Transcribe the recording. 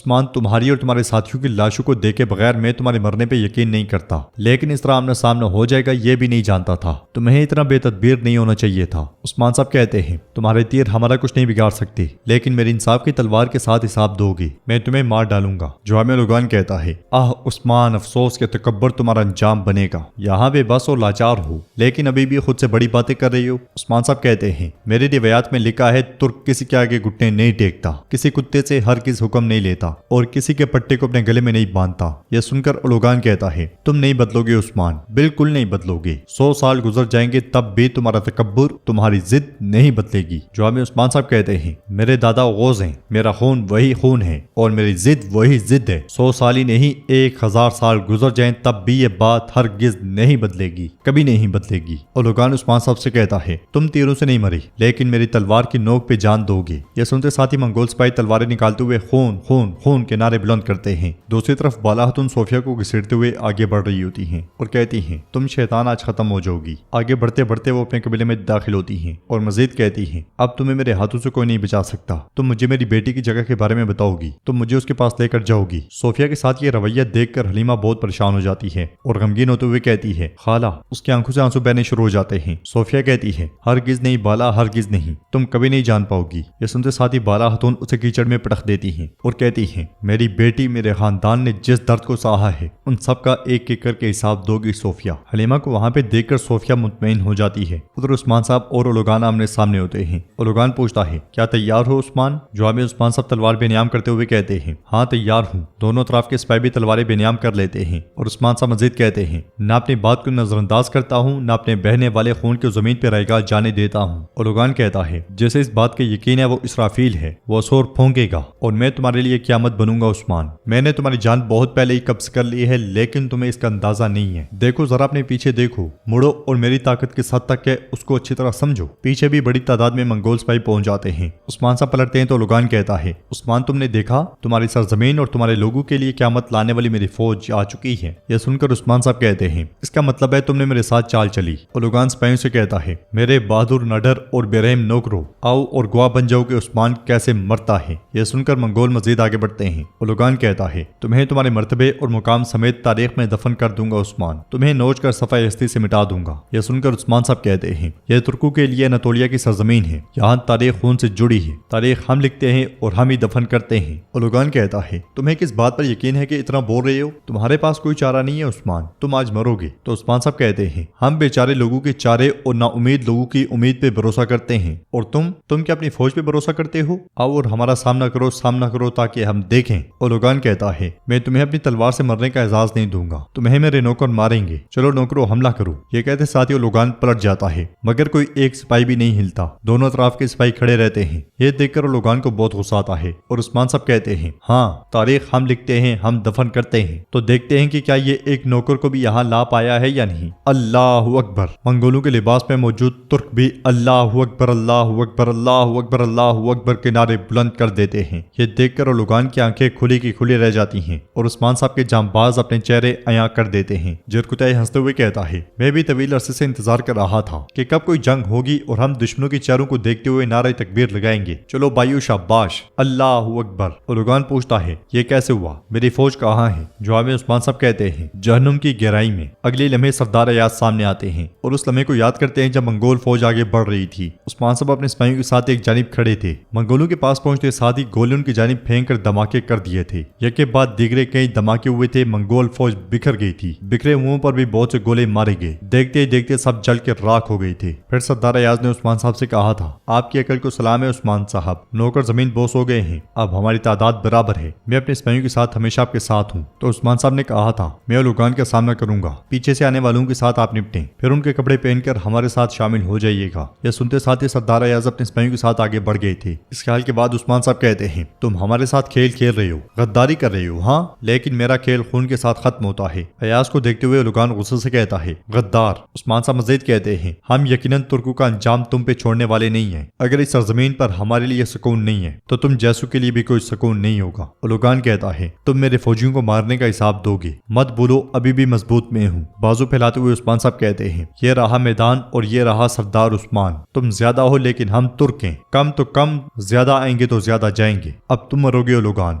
عثمان تمہاری اور تمہارے ساتھیوں کی لاشوں کو دیکھے بغیر میں تمہارے مرنے پہ یقین نہیں کرتا، لیکن اس طرح آمنا سامنا ہو جائے گا یہ بھی نہیں جانتا تھا۔ تمہیں اتنا بے تدبیر نہیں ہونا چاہیے تھا۔ عثمان صاحب کہتے ہیں تمہارے تیر ہمارا کچھ نہیں بگاڑ سکتے، لیکن میری انصاف کی تلوار کے ساتھ حساب دو گے، میں تمہیں مار ڈالوں گا۔ جوامع لوگان کہتا ہے عثمان افسوس کے تکبر تمہارا انجام بنے گا، یہاں بے بس اور لاچار ہو لیکن ابھی بھی خود سے بڑی باتیں کر رہی ہو۔ عثمان صاحب کہتے ہیں میری روایات میں لکھا ہے ترک کسی کے آگے گھٹنے نہیں ٹیکتا، کسی کتے سے ہر کس حکم نہیں لیتا اور کسی کے پٹے کو اپنے گلے میں نہیں باندھتا۔ یہ سن کر اولوگان کہتا ہے تم نہیں بدلو گے عثمان، بالکل نہیں بدلو گے، 100 سال گزر جائیں گے تب بھی تمہارا تکبر، تمہاری ضد نہیں بدلے گی۔ جوامع عثمان صاحب کہتے ہیں میرے دادا غوث ہیں، میرا خون وہی خون ہے اور میری ضد وہی ضد ہے، 100 سال ہی نہیں 1000 سال گزر جائیں تب بھی یہ بات ہرگز نہیں بدلے گی، کبھی نہیں بدلے گی۔ اولوگان عثمان صاحب سے کہتا ہے تم تیروں سے نہیں مری لیکن میری تلوار کی نوک پہ جان دو گے۔ یہ سنتے ساتھ ہی منگول سپاہی تلواریں نکالتے ہوئے خون خون خون کے نعرے بلند کرتے ہیں۔ دوسری طرف بالا خاتون صوفیہ کو گھسیٹتے ہوئے آگے بڑھ رہی ہوتی ہیں اور کہتی ہیں تم شیطان آج ختم ہو جاؤ گی۔ آگے بڑھتے بڑھتے وہ اپنے قبیلے میں داخل ہوتی ہیں اور مزید کہتی ہیں اب تمہیں میرے ہاتھوں سے کوئی نہیں بچا سکتا، تم مجھے میری بیٹی کی جگہ کے بارے میں بتاؤ گی، تم مجھے اس کے پاس لے کر جاؤ گی۔ صوفیہ کے ساتھ یہ رویہ دیکھ کر حلیمہ بہت پریشان ہو جاتی ہے اور غمگین ہوتے ہوئے کہتی ہے خالہ، اس کی آنکھوں سے آنسو بہنے شروع ہو جاتے ہیں۔ صوفیہ کہتی ہے ہرگز نہیں بالا، ہرگز نہیں، تم کبھی نہیں جان پاؤ گی۔ یہ سنتے ساتھ ہی بالا خاتون اسے کیچڑ میں پٹخ دیتی ہیں اور کہتی ہیں میری بیٹی، میرے خاندان نے جس درد کو سہا ہے ان سب کا ایک ایک کر کے حساب دو گی صوفیہ۔ حلیمہ کو وہاں پہ دیکھ کر صوفیہ مطمئن ہو جاتی ہے۔ ادھر عثمان صاحب اور اولوگان آمنے سامنے ہوتے ہیں۔ اولوگان پوچھتا ہے کیا تیار ہو عثمان؟ جوامع عثمان صاحب تلوار بے نیام کرتے ہوئے کہتے ہیں ہاں تیار ہوں۔ دونوں طرف کے سپاہی بھی تلواریں بے نیام کر لیتے ہیں اور عثمان صاحب مزید کہتے ہیں نہ اپنی بات کو نظر انداز کرتا ہوں، نہ اپنے بہنے والے خون کو زمین پہ رائے گا جانے دیتا ہوں۔ اولوگان کہتا ہے جیسے اس بات کا یقین ہے وہ اسرافیل ہے، وہ سور پھونکے گا اور میں تمہارے لیے قیامت بنوں گا عثمان۔ میں نے تمہاری جان بہت پہلے ہی قبض کر لی ہے لیکن تمہیں اس کا اندازہ نہیں ہے۔ دیکھو ذرا اپنے پیچھے دیکھو، مڑو اور میری طاقت کس حد تک ہے اس کو اچھی طرح سمجھو۔ پیچھے بھی بڑی تعداد میں منگول سپاہی پہنچ جاتے ہیں۔ عثمان صاحب پلٹتے ہیں تو اولوگان کہتا ہے عثمان تم نے دیکھا تمہاری سرزمین اور تمہارے لوگوں کے لیے قیامت لانے والی میری فوج آ چکی ہے۔ یہ سن کر عثمان صاحب کہتے ہیں اس کا مطلب ہے تم نے میرے ساتھ چال چلی۔ اولوگان سپاہیوں سے کہتا ہے میرے بہادر نڈر اور بے رحم نوکرو، آؤ اور گواہ بن جاؤ کہ عثمان کیسے مرتا ہے۔ یہ سن کر منگول مزید آگے بڑھتے ہیں۔ اولوگان کہتا ہے تمہیں تمہارے مرتبے اور مقام سمیت تاریخ میں دفن کر دوں گا عثمان، تمہیں نوچ کر صفحہ ہستی سے مٹا دوں گا۔ یہ سن کر عثمان صاحب کہتے ہیں یہ ترکوں کے لیے اناطولیہ کی سرزمین ہے، یہاں تاریخ خون سے جڑی ہے، تاریخ ہم لکھتے ہیں اور ہم ہی دفن کرتے ہیں۔ اولوگان کہتا ہے تمہیں کس بات پر یقین ہے کہ اتنا بول رہے ہو؟ تمہارے پاس کوئی چارہ نہیں ہے عثمان، تم آج مرو گے۔ تو عثمان صاحب کہتے ہیں ہم بیچارے لوگوں کے چارے اور نا امید لوگوں کی امید پہ بھروسہ کرتے ہیں، اور تم کیا اپنی فوج پہ بھروسہ کرتے ہو؟ آؤ اور ہمارا سامنا کرو تاکہ ہم دیکھیں۔ اولوگان کہتا ہے میں تمہیں اپنی تلوار سے مرنے کا اعزاز نہیں دوں گا، تمہیں میرے نوکر ماریں گے، چلو نوکرو حملہ کرو۔ یہ کہتے ساتھ ہی اولوگان پلٹ جاتا ہے مگر کوئی ایک سپاہی بھی نہیں ہلتا، دونوں طرف کے سپاہی کھڑے رہتے ہیں۔ یہ دیکھ کر اولوگان کو بہت غصہ آتا ہے اور عثمان صاحب کہتے ہیں ہاں تاریخ ہم لکھتے ہیں، ہم دفن کرتے ہیں، تو دیکھتے ہیں کہ کیا یہ ایک نوکر کو بھی یہاں لا پایا ہے یا نہیں۔ اللہ اکبر! منگولوں کے لباس میں موجود ترک بھی اللہ اکبر اللہ اکبر اللہ اکبر اللہ اکبر کے نعرے بلند کر دیتے ہیں۔ یہ دیکھ کر اولوگان کی آنکھیں کھلی کی کھلی رہ جاتی ہیں اور عثمان صاحب کے جانباز اپنے چہرے عیاں کر دیتے ہیں۔ جرکتائی ہنستے ہوئے کہتا ہے میں بھی طویل عرصے سے انتظار کر رہا تھا کہ کب کوئی جنگ ہوگی اور ہم دشمنوں کے چہروں کو دیکھتے ہوئے نعرہ تکبیر لگائیں گے۔ چلو بھائیو شاباش، اللہ اکبر! اولوگان پوچھتا ہے یہ کیسے ہوا؟ میری فوج کہاں ہے؟ جواب میں عثمان صاحب کہتے ہیں جہنم کی گہرائی میں۔ اگلے لمحے سردار ایاز سامنے آتے ہیں اور اس لمحے کو یاد کرتے ہیں جب منگول فوج آگے بڑھ رہی تھی۔ عثمان صاحب اپنے سپاہیوں کے ساتھ ایک جانب کھڑے تھے، منگولوں کے پاس پہنچتے ساتھ ہی گولے ان کی جانب پھینک کر دھماکے کر دیے تھے۔ یک کے بعد دیگرے کئی دھماکے ہوئے تھے، منگول فوج بکھر گئی تھی، بکھرے منہوں پر بھی بہت سے گولے مارے گئے، دیکھتے دیکھتے سب جل کے راکھ ہو گئی تھی۔ پھر سردار ایاز نے عثمان صاحب سے کہا تھا آپ کی عقل کو سلام ہے عثمان صاحب، نوکر زمین بوس ہو گئے ہیں، اب ہماری تعداد برابر ہے، میں اپنے سپاہیوں کے ساتھ ہمیشہ آپ کے ساتھ ہوں۔ تو عثمان صاحب نے کہا تھا میں اولوگان کا سامنا کروں گا، پیچھے سے آنے والوں کے ساتھ آپ نپٹیں، پھر ان کے کپڑے پہن کر ہمارے ساتھ شامل ہو جائیے گا۔ یہ سنتے ساتھ ہی سردار ایاز اپنے سپاہیوں کے ساتھ آگے بڑھ گئے تھے۔ اس خیال کے بعد عثمان صاحب کہتے ہیں تم ہمارے ساتھ کھیل کھیل رہے ہو، غداری کر رہے ہو، ہاں لیکن میرا کھیل خون کے ساتھ ختم ہوتا ہے۔ ایاز کو دیکھتے ہوئے اولوگان غصے سے کہتا ہے غدار! عثمان صاحب مزید کہتے ہیں ہم یقیناً ترکوں کا انجام تم پہ چھوڑنے والے نہیں ہیں، اگر اس سرزمین پر ہمارے لیے سکون نہیں ہے تو تم جیسو کے لیے بھی کوئی سکون نہیں ہوگا۔ اولوگان کہتا ہے تم میرے فوجیوں کو مارنے کا حساب دو گے، مت بولو ابھی بھی مضبوط میں ہوں۔ بازو پھیلاتے ہوئے عثمان صاحب کہتے ہیں یہ رہا میدان اور یہ رہا سردار عثمان، تم زیادہ ہو لیکن ہم ترک ہیں، کم تو کم، زیادہ آئیں گے تو زیادہ جائیں گے، اب تم مرو گے ریڈیو لوگان